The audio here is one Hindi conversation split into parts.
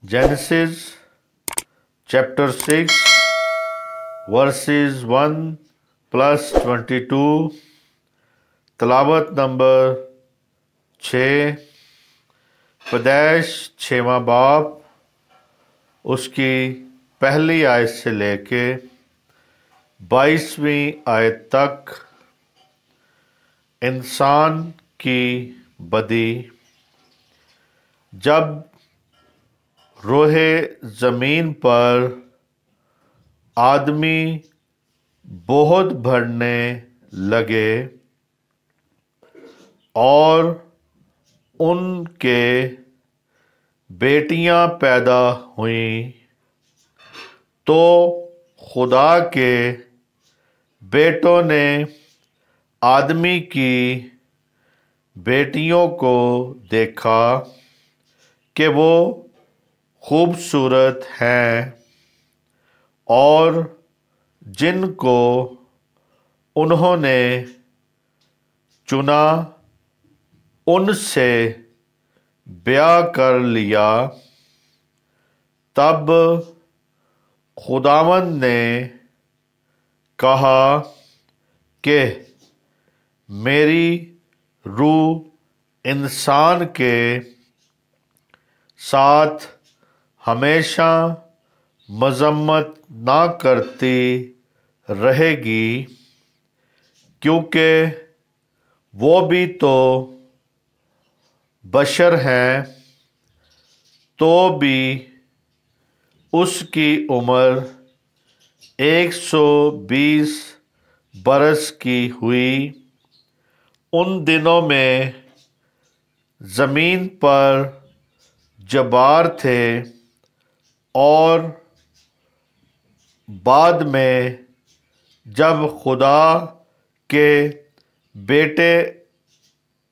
Genesis chapter 6 verses 1 plus 22, तलावत number 6, पैदाइश 6वां बाब उसकी पहली आयत से लेके 22वीं आयत तक। इंसान की बदी। जब रोहे ज़मीन पर आदमी बहुत बढ़ने लगे और उनके बेटियां पैदा हुईं, तो खुदा के बेटों ने आदमी की बेटियों को देखा कि वो खूबसूरत हैं और जिनको उन्होंने चुना उनसे ब्याह कर लिया। तब खुदावंद ने कहा कि मेरी रूह इंसान के साथ हमेशा मजम्मत ना करती रहेगी, क्योंकि वो भी तो बशर हैं। तो भी उसकी उम्र 120 बरस की हुई। उन दिनों में ज़मीन पर जबार थे और बाद में जब खुदा के बेटे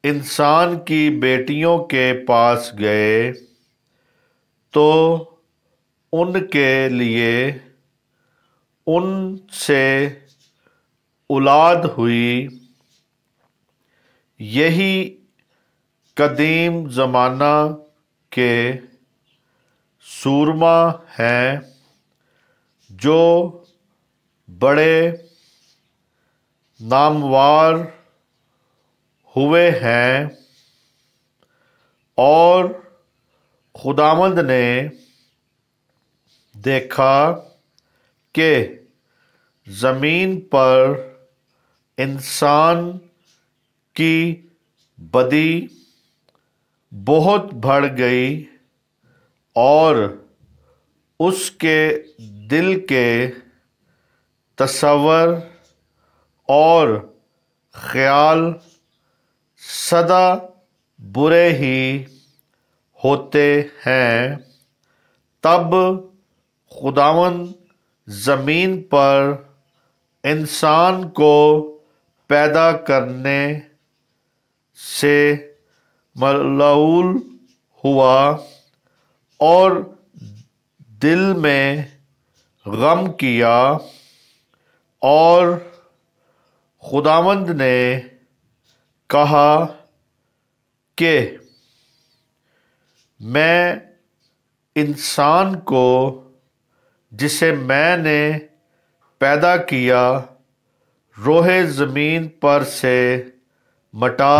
इंसान की बेटियों के पास गए तो उनके लिए उनसे औलाद हुई। यही कदीम ज़माना के सूरमा हैं जो बड़े नामवार हुए हैं। और खुदावंद ने देखा कि ज़मीन पर इंसान की बदी बहुत बढ़ गई और उसके दिल के तसव्वुर और ख्याल सदा बुरे ही होते हैं। तब खुदावंद ज़मीन पर इंसान को पैदा करने से मलऊल हुआ और दिल में गम किया। और खुदावंद ने कहा कि मैं इंसान को जिसे मैंने पैदा किया रोहे ज़मीन पर से मटा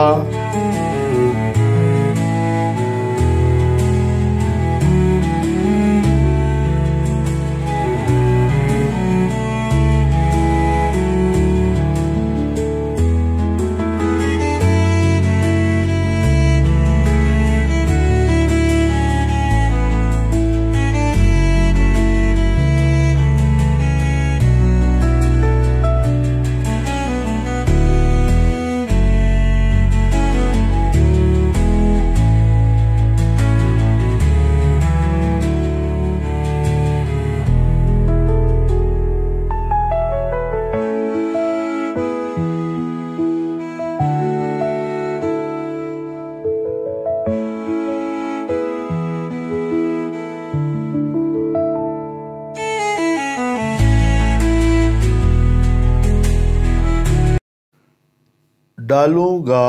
डालूँगा।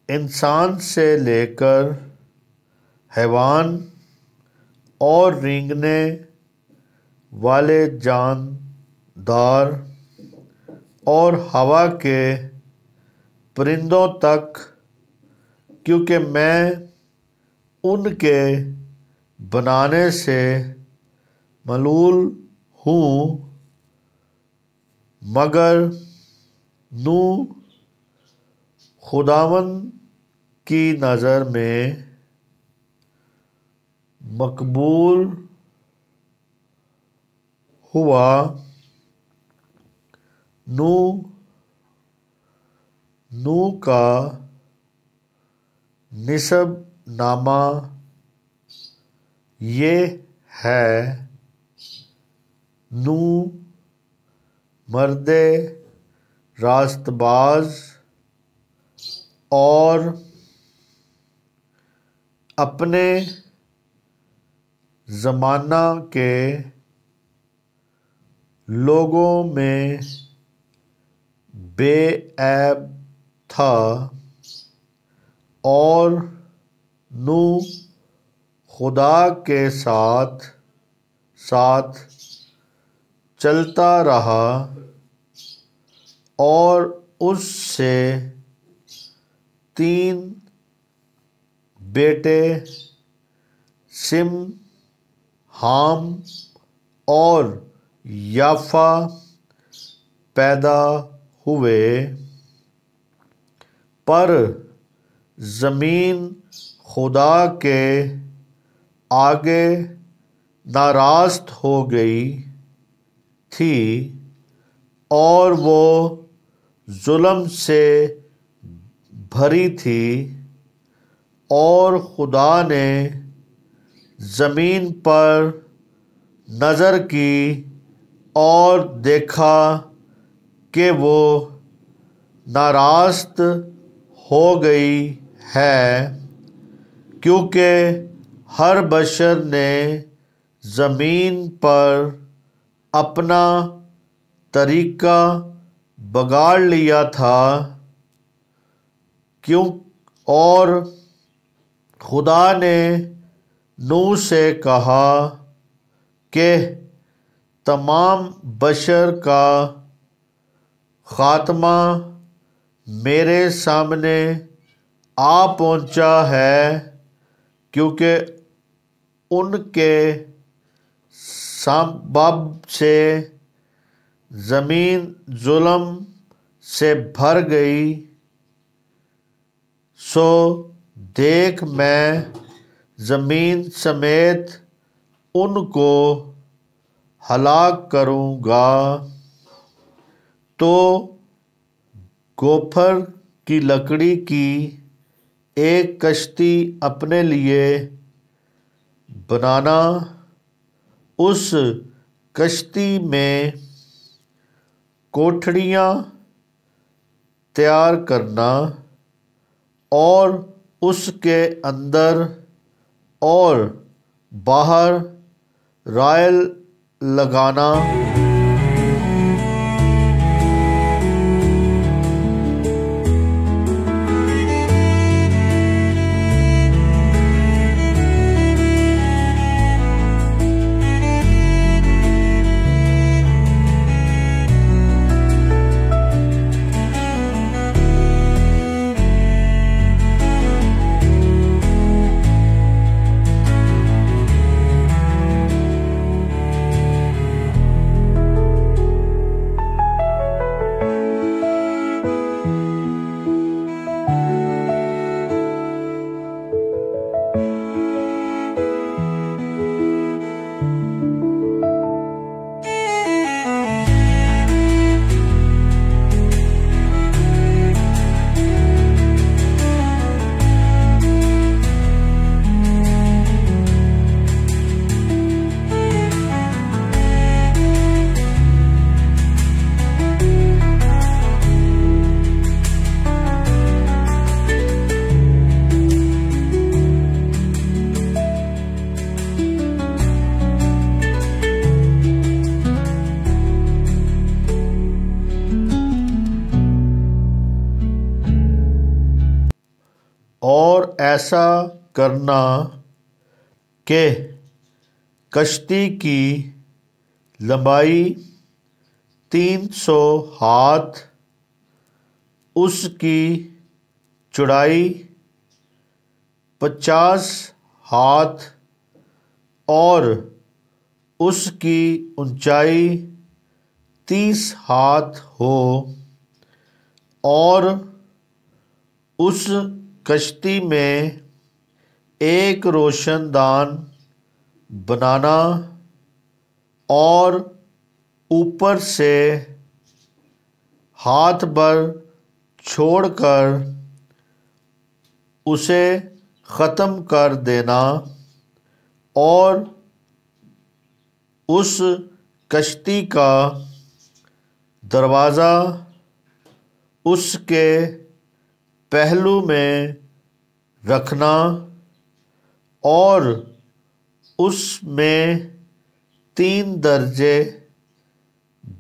इंसान से लेकर हैवान और रेंगने वाले जानदार और हवा के परिंदों तक, क्योंकि मैं उनके बनाने से मलूल हूँ। मगर नूह खुदावंद की नज़र में मकबूल हुआ। नूह का निसब नामा ये है। नूह मर्दे रास्तबाज और अपने ज़माना के लोगों में बेऐब था। और नूह खुदा के साथ साथ चलता रहा और उससे 3 बेटे सिम, हाम और याफा पैदा हुए। पर ज़मीन खुदा के आगे नाराज़ हो गई थी और वो जुल्म से भरी थी। और खुदा ने ज़मीन पर नज़र की और देखा कि वो नाराज़ हो गई है, क्योंकि हर बशर ने ज़मीन पर अपना तरीका बिगाड़ लिया था। और खुदा ने नूह से कहा कि तमाम बशर का खात्मा मेरे सामने आ पहुंचा है, क्योंकि उनके सबब से ज़मीन जुल्म से भर गई। सो देख, मैं ज़मीन समेत उनको हलाक करूँगा। तो गोफर की लकड़ी की एक कश्ती अपने लिए बनाना, उस कश्ती में कोठड़ियाँ तैयार करना और उसके अंदर और बाहर रायल लगाना। और ऐसा करना कि कश्ती की लंबाई 300 हाथ, उसकी चौड़ाई 50 हाथ और उसकी ऊंचाई 30 हाथ हो, और उस कश्ती में एक रोशनदान बनाना और ऊपर से हाथ भर छोड़कर उसे ख़त्म कर देना, और उस कश्ती का दरवाज़ा उसके पहलू में रखना और उसमें 3 दर्जे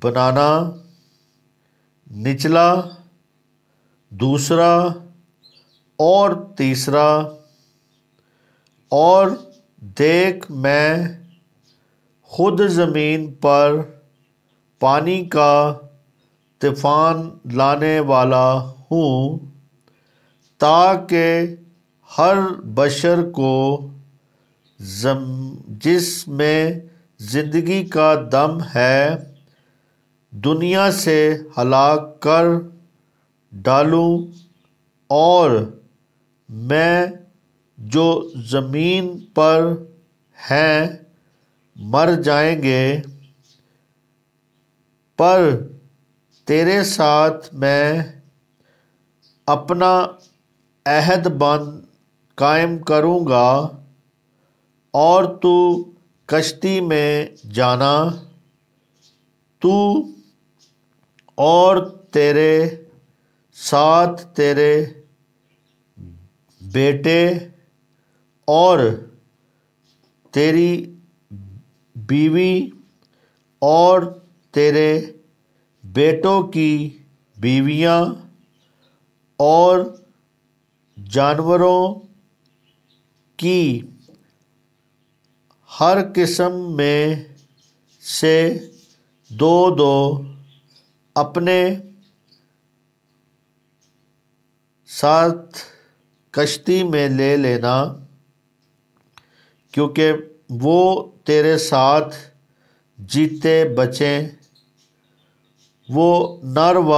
बनाना, निचला, दूसरा और तीसरा। और देख, मैं खुद ज़मीन पर पानी का तूफ़ान लाने वाला हूँ, ताकि हर बशर को जिसमें ज़िंदगी का दम है दुनिया से हलाक कर डालूं, और मैं जो ज़मीन पर हैं मर जाएंगे, पर तेरे साथ मैं अपना अहद बंद कायम करूँगा, और तू कश्ती में जाना, तू और तेरे साथ तेरे बेटे और तेरी बीवी और तेरे बेटों की बीवियाँ और जानवरों की हर किस्म में से 2-2 अपने साथ कश्ती में ले लेना, क्योंकि वो तेरे साथ जीते बचें, वो नर व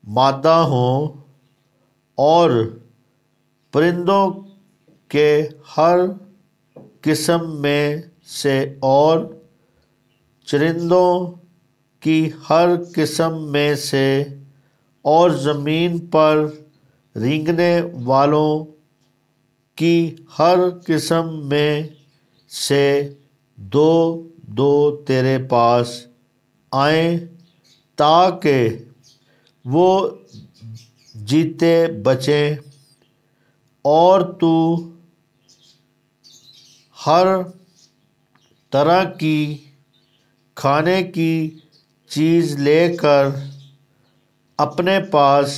मादा हों, और परिंदों के हर किस्म में से और चरिंदों की हर किस्म में से और ज़मीन पर रेंगने वालों की हर किस्म में से 2-2 तेरे पास आएं, ताकि वो जीते बचें, और तू हर तरह की खाने की चीज़ लेकर अपने पास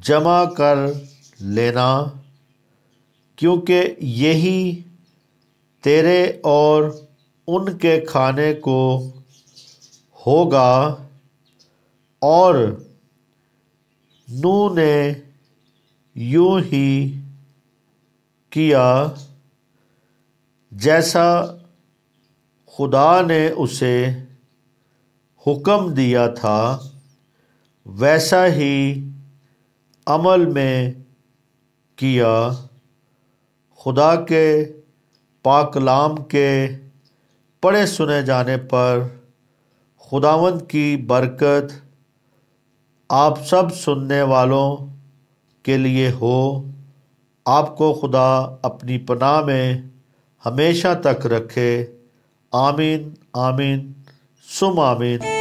जमा कर लेना, क्योंकि यही तेरे और उनके खाने को होगा। और नूह ने यूं ही किया जैसा खुदा ने उसे हुक्म दिया था, वैसा ही अमल में किया। खुदा के पाक कलाम के पढ़े सुने जाने पर खुदावंद की बरकत आप सब सुनने वालों के लिए हो। आपको खुदा अपनी पनाह में हमेशा तक रखे। आमीन आमीन सुम आमीन।